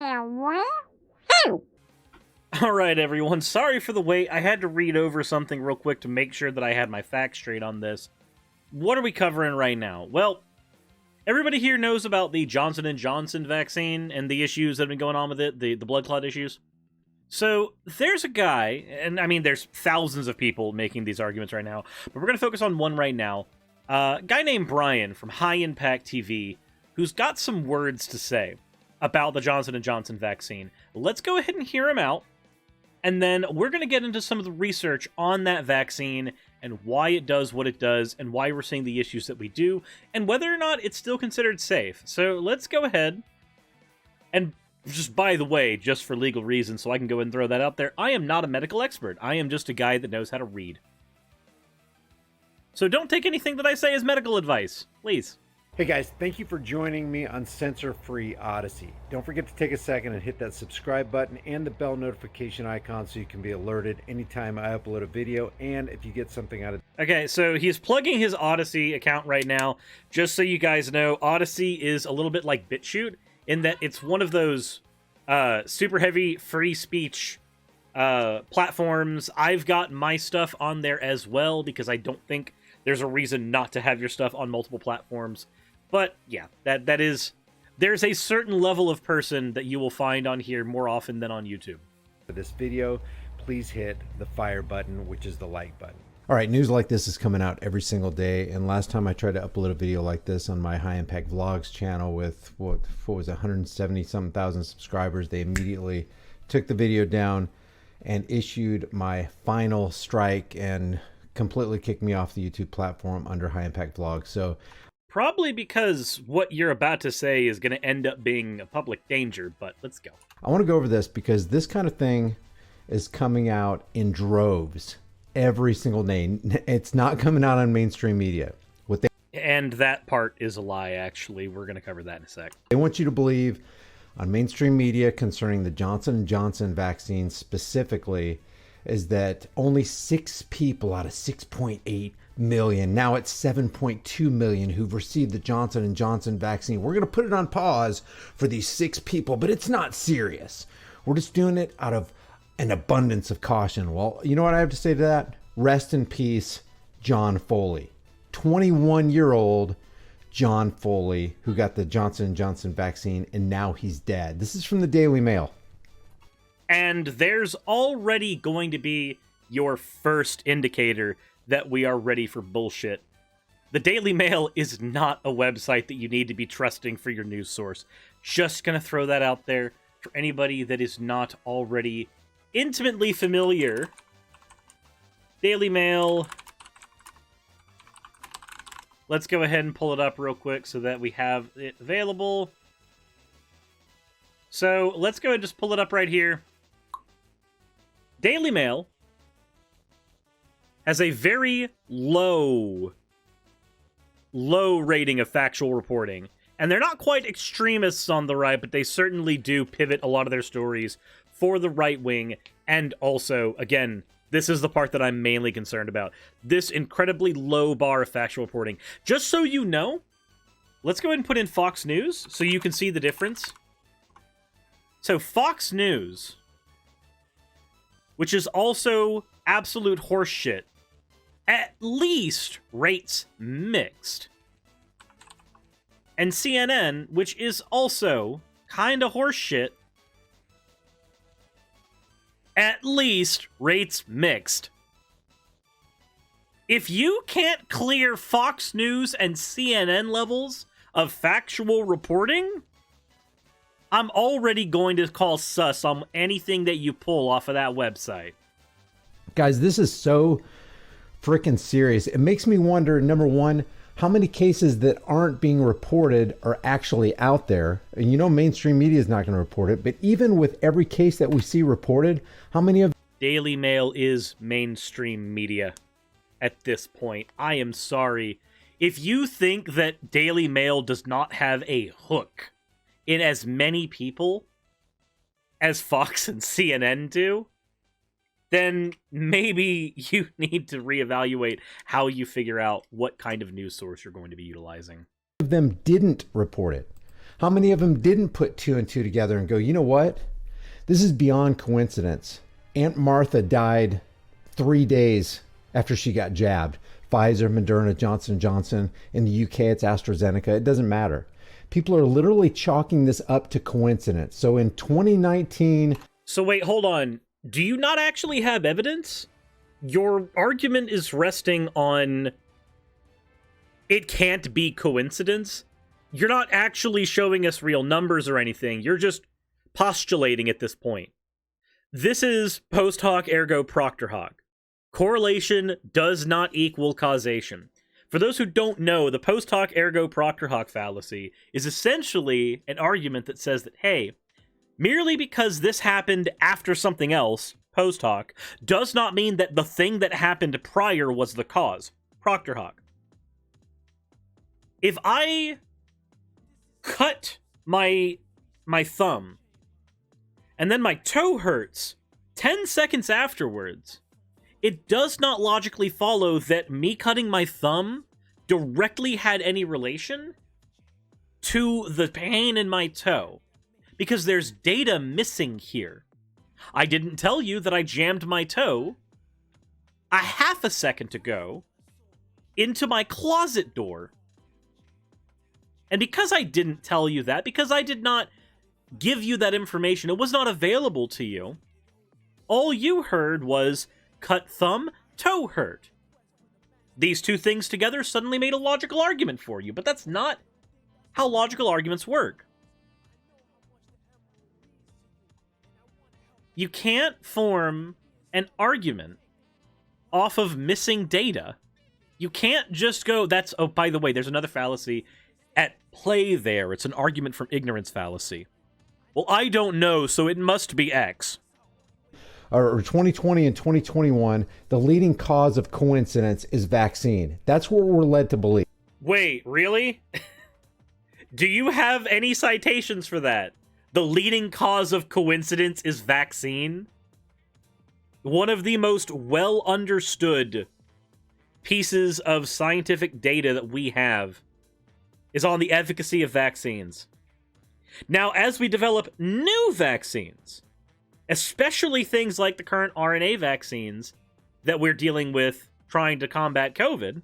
Alright everyone, sorry for the wait. I had to read over something real quick to make sure that I had my facts straight on this. What are we covering right now? Well, everybody here knows about the Johnson & Johnson vaccine and the issues that have been going on with it, the blood clot issues. So, there's a guy, and I mean there's thousands of people making these arguments right now, but we're going to focus on one right now. A guy named Brian from High Impact TV, who's got some words to say about the Johnson & Johnson vaccine. Let's go ahead and hear him out, and then we're going to get into some of the research on that vaccine and why it does what it does and why we're seeing the issues that we do and whether or not it's still considered safe. So let's go ahead. And just by the way, just for legal reasons, so I can go ahead and throw that out there, I am not a medical expert. I am just a guy that knows how to read. So don't take anything that I say as medical advice, please. Hey guys, thank you for joining me on Censor-Free Odyssey. Don't forget to take a second and hit that subscribe button and the bell notification icon so you can be alerted anytime I upload a video and if you get something out of it. Okay, so he's plugging his Odyssey account right now. Just so you guys know, Odyssey is a little bit like BitChute in that it's one of those super heavy free speech platforms. I've got my stuff on there as well because I don't think there's a reason not to have your stuff on multiple platforms. But yeah, that is, there's a certain level of person that you will find on here more often than on YouTube. For this video, please hit the fire button, which is the like button. All right, news like this is coming out every single day. And last time I tried to upload a video like this on my High Impact Vlogs channel with, what was it, 170-something thousand subscribers, they immediately took the video down and issued my final strike and completely kicked me off the YouTube platform under High Impact Vlogs. So probably because what you're about to say is going to end up being a public danger, but let's go. I want to go over this because this kind of thing is coming out in droves every single day. It's not coming out on mainstream media. And that part is a lie, actually. We're going to cover that in a sec. They want you to believe on mainstream media concerning the Johnson & Johnson vaccine specifically is that only 6 people out of 6.8 million, now it's 7.2 million who've received the Johnson & Johnson vaccine. We're going to put it on pause for these 6 people, but it's not serious. We're just doing it out of an abundance of caution. Well, you know what I have to say to that? Rest in peace, John Foley. 21-year-old John Foley, who got the Johnson & Johnson vaccine, and now he's dead. This is from the Daily Mail. And there's already going to be your first indicator that we are ready for bullshit. The Daily Mail is not a website that you need to be trusting for your news source. Just gonna throw that out there for anybody that is not already intimately familiar. Daily Mail. Let's go ahead and pull it up real quick so that we have it available. So let's go ahead and just pull it up right here. Daily Mail has a very low rating of factual reporting. And they're not quite extremists on the right, but they certainly do pivot a lot of their stories for the right wing. And also, again, this is the part that I'm mainly concerned about. This incredibly low bar of factual reporting. Just so you know, let's go ahead and put in Fox News so you can see the difference. So Fox News, which is also absolute horseshit, at least rates mixed. And CNN, which is also kinda horseshit, at least rates mixed. If you can't clear Fox News and CNN levels of factual reporting, I'm already going to call sus on anything that you pull off of that website. Guys, this is so freaking serious. It makes me wonder, number one, how many cases that aren't being reported are actually out there. And you know mainstream media is not going to report it, but even with every case that we see reported, how many of... Daily Mail is mainstream media at this point. I am sorry. If you think that Daily Mail does not have a hook in as many people as Fox and CNN do, then maybe you need to reevaluate how you figure out what kind of news source you're going to be utilizing. Of them didn't report it. How many of them didn't put two and two together and go, you know what? This is beyond coincidence. Aunt Martha died 3 days after she got jabbed. Pfizer, Moderna, Johnson & Johnson. In the UK, it's AstraZeneca. It doesn't matter. People are literally chalking this up to coincidence. So in 2019... So wait, hold on. Do you not actually have evidence? Your argument is resting on it can't be coincidence. You're not actually showing us real numbers or anything. You're just postulating at this point. This is post hoc ergo proctor hoc. Correlation does not equal causation. For those who don't know, the post hoc ergo proctor hoc fallacy is essentially an argument that says that, hey, merely because this happened after something else, post hoc, does not mean that the thing that happened prior was the cause. Proctor hoc. If I cut my thumb and then my toe hurts 10 seconds afterwards, it does not logically follow that me cutting my thumb directly had any relation to the pain in my toe, because there's data missing here. I didn't tell you that I jammed my toe a half a second ago into my closet door. And because I didn't tell you that, because I did not give you that information, it was not available to you, all you heard was cut thumb, toe hurt. These two things together suddenly made a logical argument for you, but that's not how logical arguments work. You can't form an argument off of missing data. You can't just go, that's, oh, by the way, there's another fallacy at play there. It's an argument from ignorance fallacy. Well, I don't know, so it must be X. Or 2020 and 2021, the leading cause of coincidence is vaccine. That's what we're led to believe. Wait, really? Do you have any citations for that? The leading cause of coincidence is vaccine? One of the most well understood pieces of scientific data that we have is on the efficacy of vaccines. Now, as we develop new vaccines, especially things like the current RNA vaccines that we're dealing with trying to combat COVID,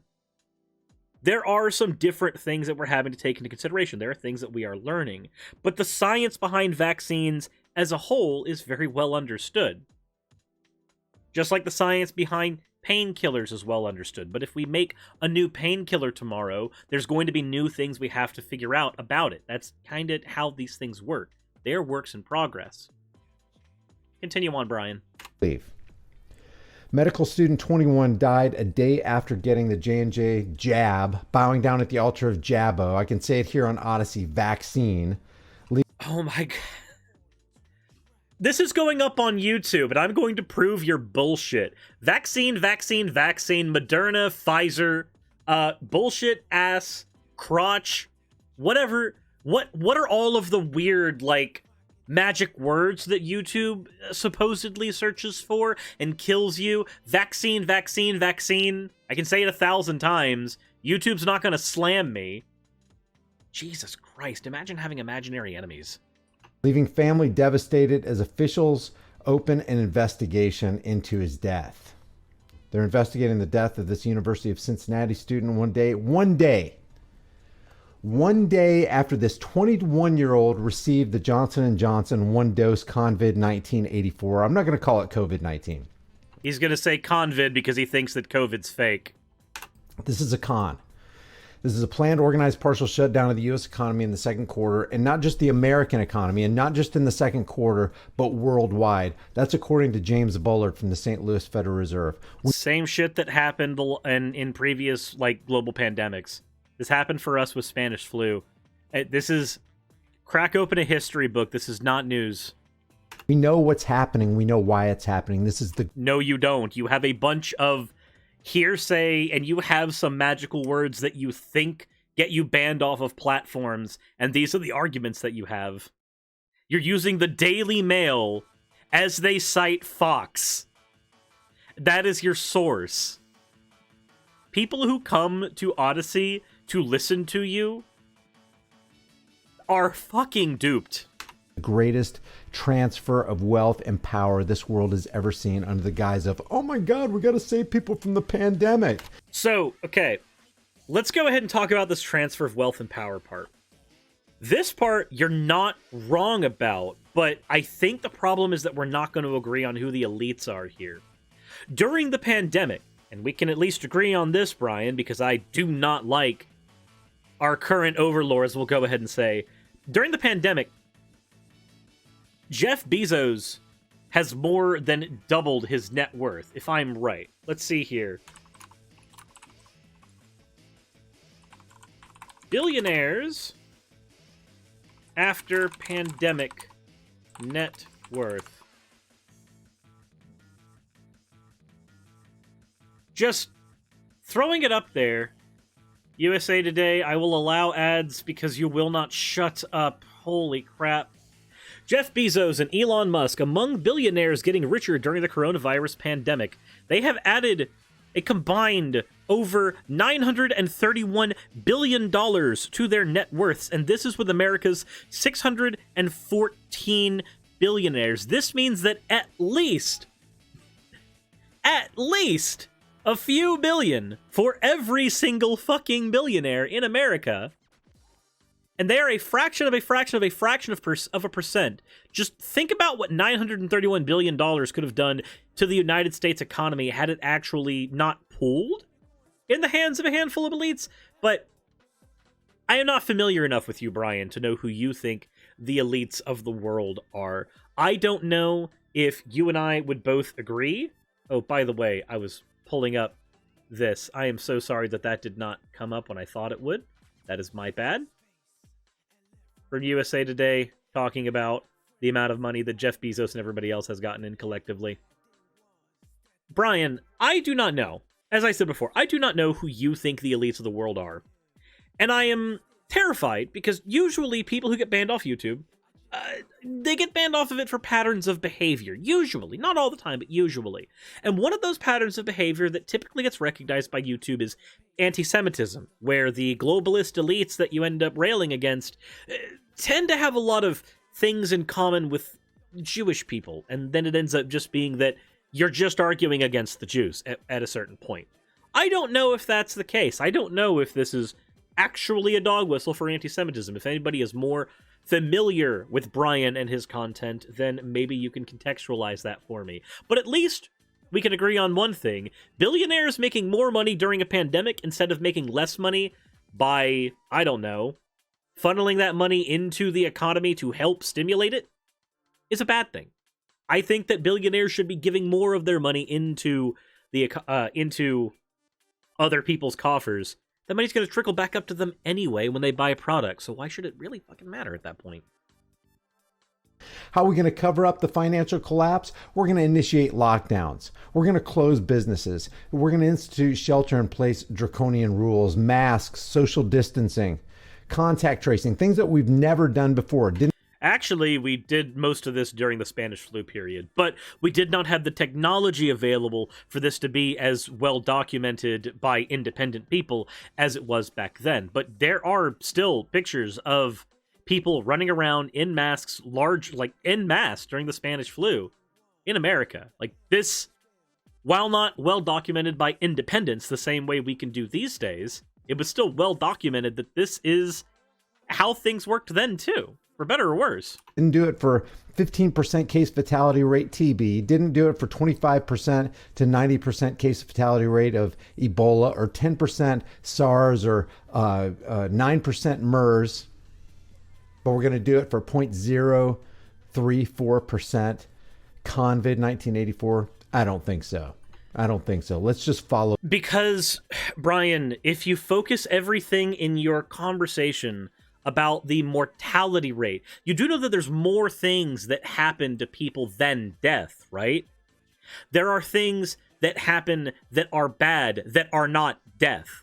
there are some different things that we're having to take into consideration. There are things that we are learning. But the science behind vaccines as a whole is very well understood. Just like the science behind painkillers is well understood. But if we make a new painkiller tomorrow, there's going to be new things we have to figure out about it. That's kind of how these things work. They're works in progress. Continue on, Brian. Medical student 21 died a day after getting the J&J jab, bowing down at the altar of Jabbo. I can say it here on Odyssey, vaccine. Oh my god. This is going up on YouTube, and I'm going to prove your bullshit. Vaccine, Moderna, Pfizer, bullshit ass, crotch, whatever. What are all of the weird, like, magic words that YouTube supposedly searches for and kills you? Vaccine. I can say it 1,000 times. YouTube's not gonna slam me. Jesus Christ, imagine having imaginary enemies. Leaving family devastated as officials open an investigation into his death. They're investigating the death of this University of Cincinnati student one day after this 21-year-old received the Johnson & Johnson one-dose COVID-19 84. I'm not going to call it COVID-19. He's going to say convid because he thinks that COVID's fake. This is a con. This is a planned, organized, partial shutdown of the U.S. economy in the second quarter, and not just the American economy, and not just in the second quarter, but worldwide. That's according to James Bullard from the St. Louis Federal Reserve. Same shit that happened in previous, like, global pandemics. This happened for us with Spanish flu. This is... Crack open a history book. This is not news. We know what's happening. We know why it's happening. This is the... No, you don't. You have a bunch of hearsay, and you have some magical words that you think get you banned off of platforms, and these are the arguments that you have. You're using the Daily Mail as they cite Fox. That is your source. People who come to Odyssey to listen to you, are fucking duped. The greatest transfer of wealth and power this world has ever seen under the guise of, oh my God, we got to save people from the pandemic. So, okay, let's go ahead and talk about this transfer of wealth and power part. This part, you're not wrong about, but I think the problem is that we're not going to agree on who the elites are here. During the pandemic, and we can at least agree on this, Brian, because I do not like our current overlords, we'll go ahead and say, during the pandemic, Jeff Bezos has more than doubled his net worth, if I'm right. Let's see here. Billionaires after pandemic net worth. Just throwing it up there. USA Today, I will allow ads because you will not shut up. Holy crap. Jeff Bezos and Elon Musk, among billionaires getting richer during the coronavirus pandemic. They have added a combined over $931 billion to their net worths, and this is with America's 614 billionaires. This means that at least a few billion for every single fucking billionaire in America. And they are a fraction of a fraction of a fraction of a percent. Just think about what $931 billion could have done to the United States economy had it actually not pooled in the hands of a handful of elites. But I am not familiar enough with you, Brian, to know who you think the elites of the world are. I don't know if you and I would both agree. Oh, by the way, I was pulling up this. I am so sorry that did not come up when I thought it would. That is my bad. From USA Today, talking about the amount of money that Jeff Bezos and everybody else has gotten in collectively. Brian, I do not know. As I said before, I do not know who you think the elites of the world are. And I am terrified because usually people who get banned off YouTube, they get banned off of it for patterns of behavior. Usually. Not all the time, but usually. And one of those patterns of behavior that typically gets recognized by YouTube is anti-Semitism, where the globalist elites that you end up railing against tend to have a lot of things in common with Jewish people, and then it ends up just being that you're just arguing against the Jews at a certain point. I don't know if that's the case. I don't know if this is actually a dog whistle for anti-Semitism. If anybody is more familiar with Brian and his content, then maybe you can contextualize that for me. But at least we can agree on one thing. Billionaires making more money during a pandemic instead of making less money by, I don't know, funneling that money into the economy to help stimulate it is a bad thing. I think that billionaires should be giving more of their money into other people's coffers. That money's going to trickle back up to them anyway when they buy a product, so why should it really fucking matter at that point? How are we going to cover up the financial collapse? We're going to initiate lockdowns. We're going to close businesses. We're going to institute shelter-in-place draconian rules, masks, social distancing, contact tracing, things that we've never done before. Actually, we did most of this during the Spanish flu period, but we did not have the technology available for this to be as well documented by independent people as it was back then. But there are still pictures of people running around in masks, en masse during the Spanish flu in America. Like this, while not well documented by independents the same way we can do these days, it was still well documented that this is how things worked then too. For better or worse. Didn't do it for 15% case fatality rate TB. Didn't do it for 25% to 90% case fatality rate of Ebola, or 10% SARS, or 9% MERS. But we're going to do it for 0.034% COVID 1984. I don't think so. Let's just follow. Because, Brian, if you focus everything in your conversation about the mortality rate, you do know that there's more things that happen to people than death, right? There are things that happen that are bad, that are not death.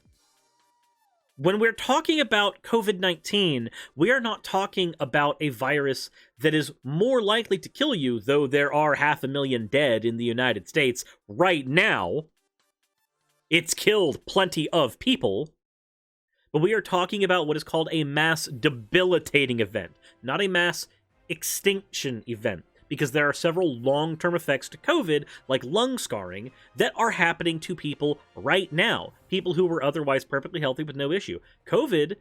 When we're talking about COVID-19, we are not talking about a virus that is more likely to kill you, though there are 500,000 dead in the United States right now. It's killed plenty of people. but we are talking about what is called a mass debilitating event, not a mass extinction event, because there are several long-term effects to COVID, like lung scarring, that are happening to people right now. People who were otherwise perfectly healthy with no issue. COVID,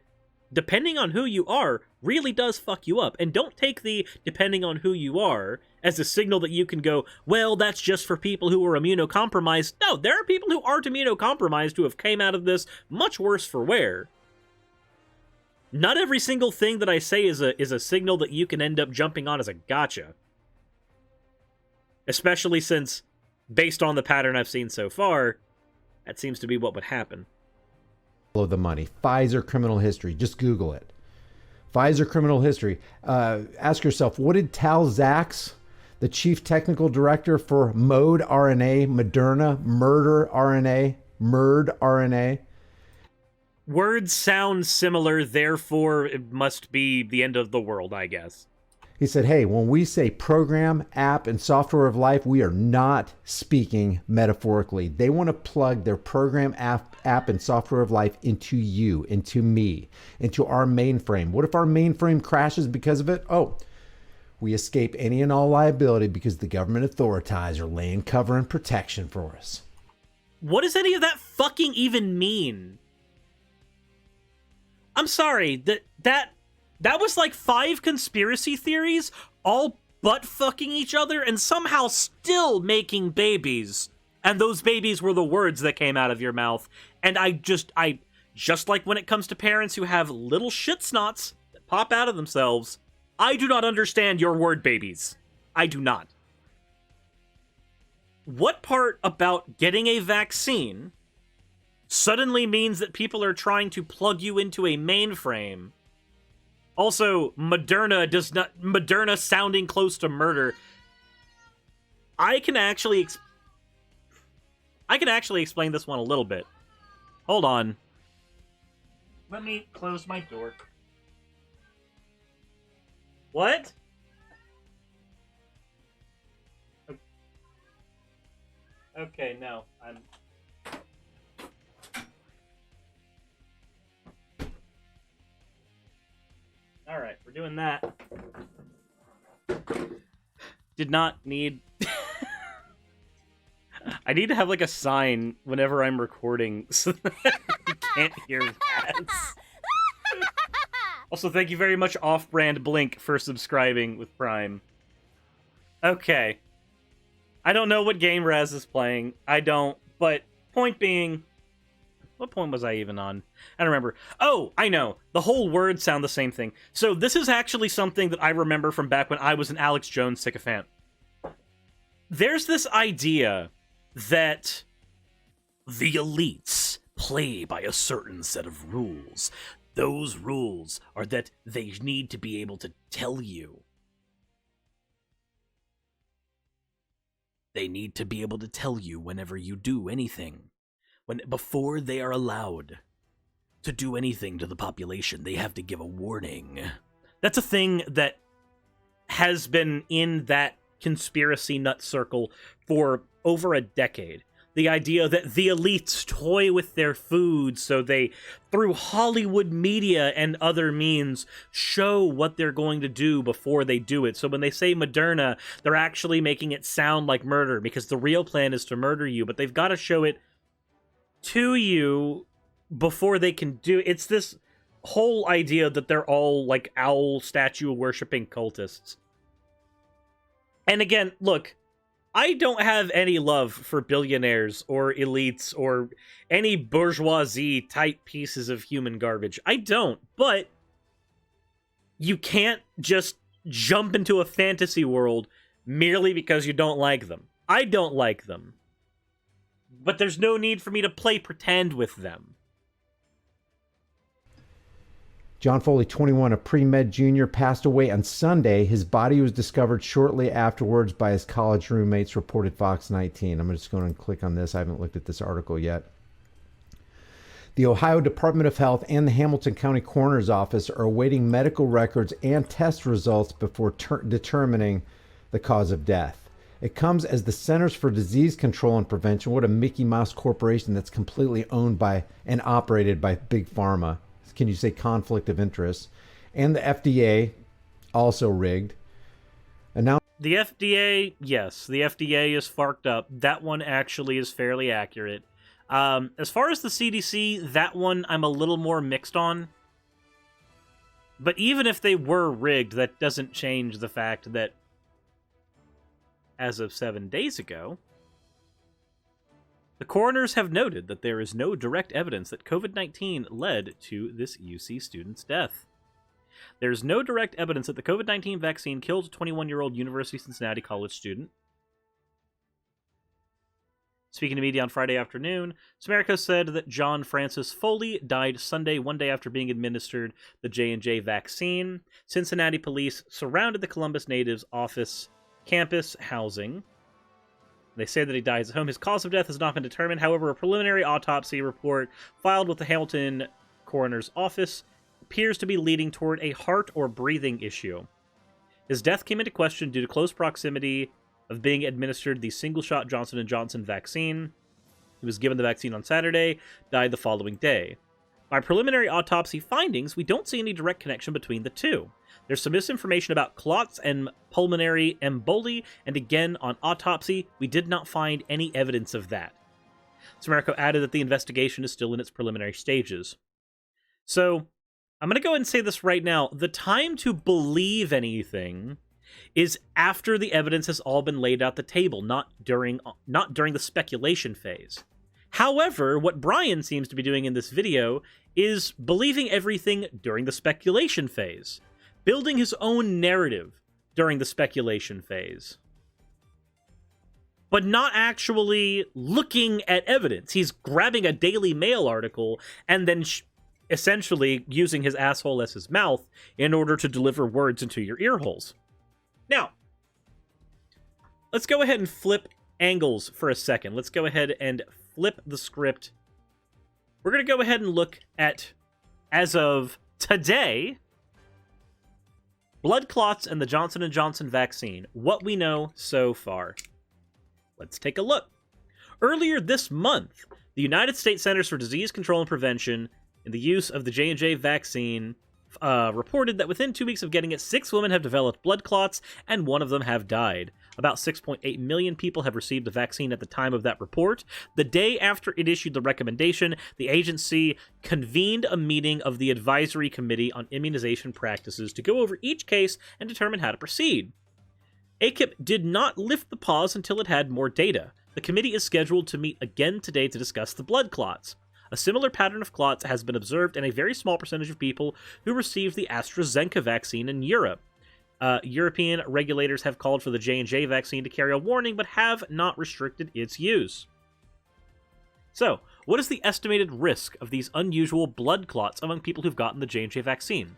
depending on who you are, really does fuck you up. And don't take the depending on who you are as a signal that you can go, well, that's just for people who are immunocompromised. No, there are people who aren't immunocompromised who have came out of this much worse for wear. Not every single thing that I say is a signal that you can end up jumping on as a gotcha. Especially since, based on the pattern I've seen so far, that seems to be what would happen. Of the money. Pfizer criminal history. Just Google it. Pfizer criminal history. Ask yourself, what did Tal Zaks, the chief technical director for Mode RNA, Moderna, Murder RNA, Murd RNA? Words sound similar, therefore it must be the end of the world, I guess. He said, hey, when we say program, app, and software of life, we are not speaking metaphorically. They want to plug their program, app, and software of life into you, into me, into our mainframe. What if our mainframe crashes because of it? Oh, we escape any and all liability because the government authorities are laying cover and protection for us. What does any of that fucking even mean? I'm sorry, that was like 5 conspiracy theories, all butt-fucking each other, and somehow still making babies. And those babies were the words that came out of your mouth. And I just like when it comes to parents who have little shit snots that pop out of themselves, I do not understand your word babies. I do not. What part about getting a vaccine suddenly means that people are trying to plug you into a mainframe? Also, Moderna sounding close to murder. I can actually explain this one a little bit. Hold on. Let me close my door. What? Okay, no. Alright, we're doing that. Did not need... I need to have, like, a sign whenever I'm recording so that you can't hear rats. Also, thank you very much, Off-Brand Blink, for subscribing with Prime. Okay. I don't know what game Raz is playing. I don't, but point being... What point was I even on? I don't remember. Oh, I know. The whole words sound the same thing. So this is actually something that I remember from back when I was an Alex Jones sycophant. There's this idea that the elites play by a certain set of rules. Those rules are that they need to be able to tell you. They need to be able to tell you whenever you do anything. Before they are allowed to do anything to the population, they have to give a warning. That's a thing that has been in that conspiracy nut circle for over a decade. The idea that the elites toy with their food so they, through Hollywood media and other means, show what they're going to do before they do it. So when they say Moderna, they're actually making it sound like murder because the real plan is to murder you, but they've got to show it to you before they can do it's this whole idea that they're all like owl statue worshipping cultists. And again, look, I don't have any love for billionaires or elites or any bourgeoisie type pieces of human garbage. I don't, but you can't just jump into a fantasy world merely because you don't like them. I don't like them. But there's no need for me to play pretend with them. John Foley, 21, a pre-med junior, passed away on Sunday. His body was discovered shortly afterwards by his college roommates, reported Fox 19. I'm just going to click on this. I haven't looked at this article yet. The Ohio Department of Health and the Hamilton County Coroner's Office are awaiting medical records and test results before determining the cause of death. It comes as the Centers for Disease Control and Prevention, what a Mickey Mouse corporation that's completely owned by and operated by Big Pharma, can you say conflict of interest? And the FDA also rigged. And now The FDA, yes, the FDA is farked up. That one actually is fairly accurate. As far as the CDC, that one I'm a little more mixed on. But even if they were rigged, that doesn't change the fact that as of 7 days ago, the coroners have noted that there is no direct evidence that COVID-19 led to this UC student's death. There's no direct evidence that the COVID-19 vaccine killed a 21-year-old University of Cincinnati college student. Speaking to media on Friday afternoon, Samarica said that John Francis Foley died Sunday, one day after being administered the J&J vaccine. Cincinnati police surrounded the Columbus native's office campus housing. They say that he dies at home. His cause of death has not been determined. However, a preliminary autopsy report filed with the Hamilton coroner's office appears to be leading toward a heart or breathing issue. His death came into question due to close proximity of being administered the single-shot Johnson & Johnson vaccine. He was given the vaccine on Saturday, died the following day. By preliminary autopsy findings, we don't see any direct connection between the two. There's some misinformation about clots and pulmonary emboli, and again, on autopsy, we did not find any evidence of that. Samarico added that the investigation is still in its preliminary stages. So, I'm going to go ahead and say this right now. The time to believe anything is after the evidence has all been laid out the table, not during the speculation phase. However, what Brian seems to be doing in this video is believing everything during the speculation phase, building his own narrative during the speculation phase, but not actually looking at evidence. He's grabbing a Daily Mail article and then essentially using his asshole as his mouth in order to deliver words into your ear holes. Now, let's go ahead and flip angles for a second. Let's go ahead and flip the script. We're going to go ahead and look at, as of today, blood clots and the Johnson & Johnson vaccine. What we know so far. Let's take a look. Earlier this month, the United States Centers for Disease Control and Prevention and the use of the J&J vaccine reported that within 2 weeks of getting it, 6 women have developed blood clots, and 1 of them have died. About 6.8 million people have received the vaccine at the time of that report. The day after it issued the recommendation, the agency convened a meeting of the Advisory Committee on Immunization Practices to go over each case and determine how to proceed. ACIP did not lift the pause until it had more data. The committee is scheduled to meet again today to discuss the blood clots. A similar pattern of clots has been observed in a very small percentage of people who received the AstraZeneca vaccine in Europe. European regulators have called for the J&J vaccine to carry a warning, but have not restricted its use. So, what is the estimated risk of these unusual blood clots among people who've gotten the J&J vaccine?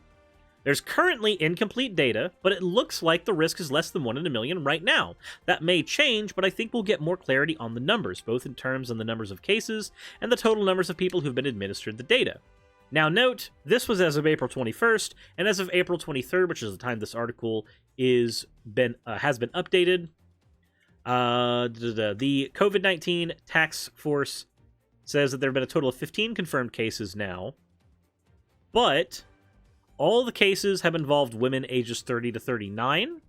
There's currently incomplete data, but it looks like the risk is less than 1 in a million right now. That may change, but I think we'll get more clarity on the numbers, both in terms of the numbers of cases and the total numbers of people who've been administered the data. Now note, this was as of April 21st, and as of April 23rd, which is the time this article has been updated, the COVID-19 task force says that there have been a total of 15 confirmed cases now, but all the cases have involved women ages 30 to 39,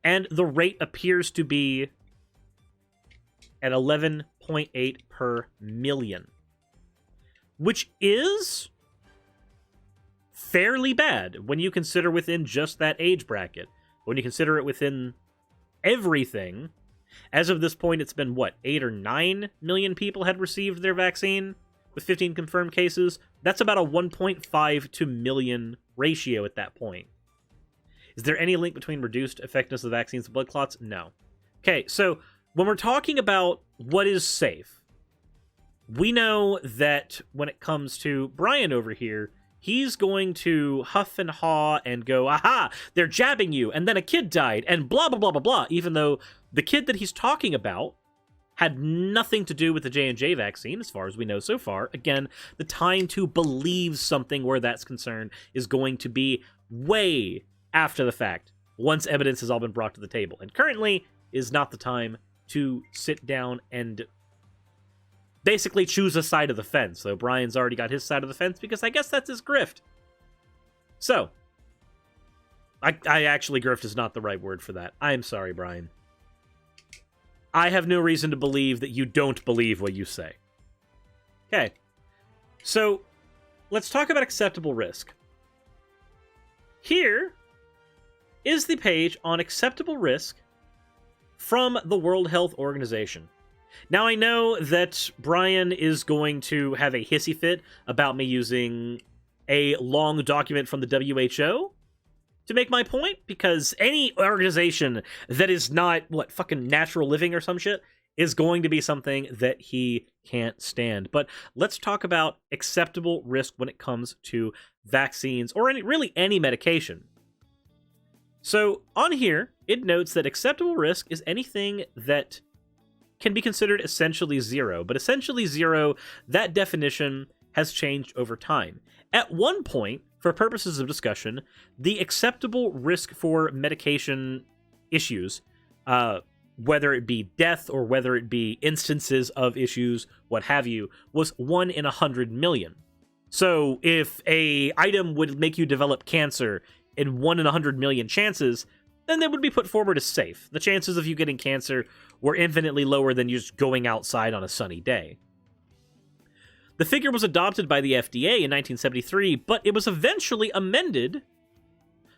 and the rate appears to be at 11.8 per million, which is fairly bad when you consider within just that age bracket. When you consider it within everything, as of this point, it's been, 8 or 9 million people had received their vaccine, with 15 confirmed cases. That's about a 1.5 to million ratio at that point. Is there any link between reduced effectiveness of the vaccines and blood clots? No. Okay, so when we're talking about what is safe, we know that when it comes to Brian over here, he's going to huff and haw and go, aha, they're jabbing you, and then a kid died, and blah, blah, blah, blah, blah, even though the kid that he's talking about had nothing to do with the J&J vaccine, as far as we know so far. Again, the time to believe something where that's concerned is going to be way after the fact, once evidence has all been brought to the table. And currently is not the time to sit down and basically choose a side of the fence, though Brian's already got his side of the fence because I guess that's his grift. So, I actually, grift is not the right word for that. I am sorry, Brian. I have no reason to believe that you don't believe what you say. Okay. So, let's talk about acceptable risk. Here is the page on acceptable risk from the World Health Organization. Now, I know that Brian is going to have a hissy fit about me using a long document from the WHO to make my point, because any organization that is not, fucking Natural Living or some shit, is going to be something that he can't stand. But let's talk about acceptable risk when it comes to vaccines, or any medication. So, on here, it notes that acceptable risk is anything that can be considered essentially zero. But essentially zero, that definition has changed over time. At one point, for purposes of discussion, the acceptable risk for medication issues, whether it be death or whether it be instances of issues, what have you, was 1 in 100 million. So if a item would make you develop cancer in 1 in 100 million chances, then they would be put forward as safe. The chances of you getting cancer were infinitely lower than you just going outside on a sunny day. The figure was adopted by the FDA in 1973, but it was eventually amended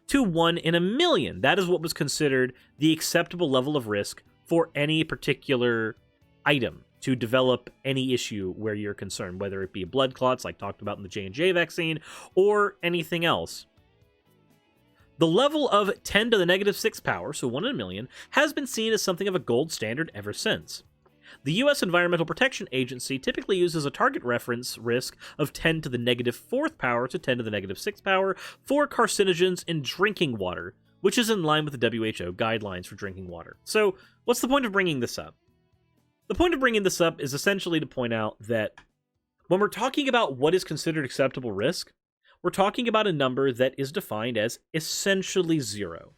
to 1 in a million. That is what was considered the acceptable level of risk for any particular item to develop any issue where you're concerned, whether it be blood clots, like talked about in the J&J vaccine, or anything else. The level of 10 to the negative 6 power, so 1 in a million, has been seen as something of a gold standard ever since. The U.S. Environmental Protection Agency typically uses a target reference risk of 10 to the negative 4th power to 10 to the negative 6th power for carcinogens in drinking water, which is in line with the WHO guidelines for drinking water. So, what's the point of bringing this up? The point of bringing this up is essentially to point out that when we're talking about what is considered acceptable risk, we're talking about a number that is defined as essentially zero.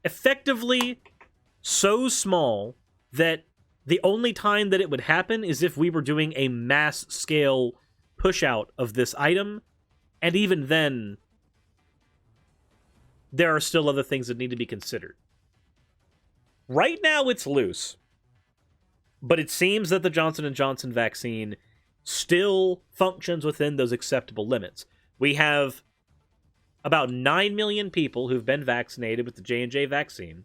Effectively so small that the only time that it would happen is if we were doing a mass scale push out of this item, and even then, there are still other things that need to be considered. Right now, it's loose, but it seems that the Johnson & Johnson vaccine still functions within those acceptable limits. We have about 9 million people who've been vaccinated with the J&J vaccine.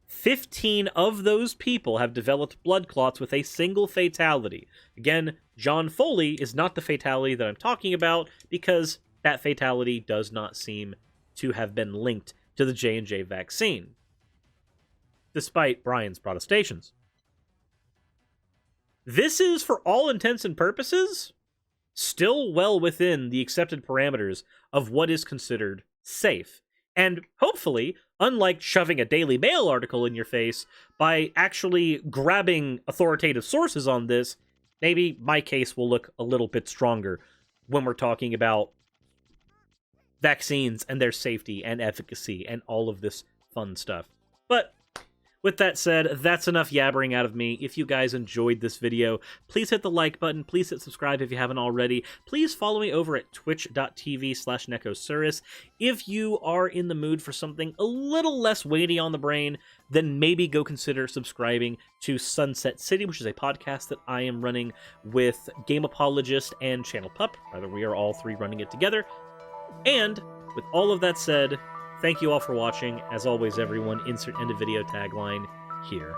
15 of those people have developed blood clots with a single fatality. Again, John Foley is not the fatality that I'm talking about, because that fatality does not seem to have been linked to the J&J vaccine, despite Brian's protestations. This is, for all intents and purposes, still well within the accepted parameters of what is considered safe. And hopefully, unlike shoving a Daily Mail article in your face, by actually grabbing authoritative sources on this, maybe my case will look a little bit stronger when we're talking about vaccines and their safety and efficacy and all of this fun stuff. But with that said, that's enough yabbering out of me. If you guys enjoyed this video, please hit the like button. Please hit subscribe if you haven't already. Please follow me over at twitch.tv/NekoSuris. If you are in the mood for something a little less weighty on the brain, then maybe go consider subscribing to Sunset City, which is a podcast that I am running with Game Apologist and Channel Pup. Rather, we are all three running it together. And with all of that said, thank you all for watching. As always, everyone, insert end of video tagline here.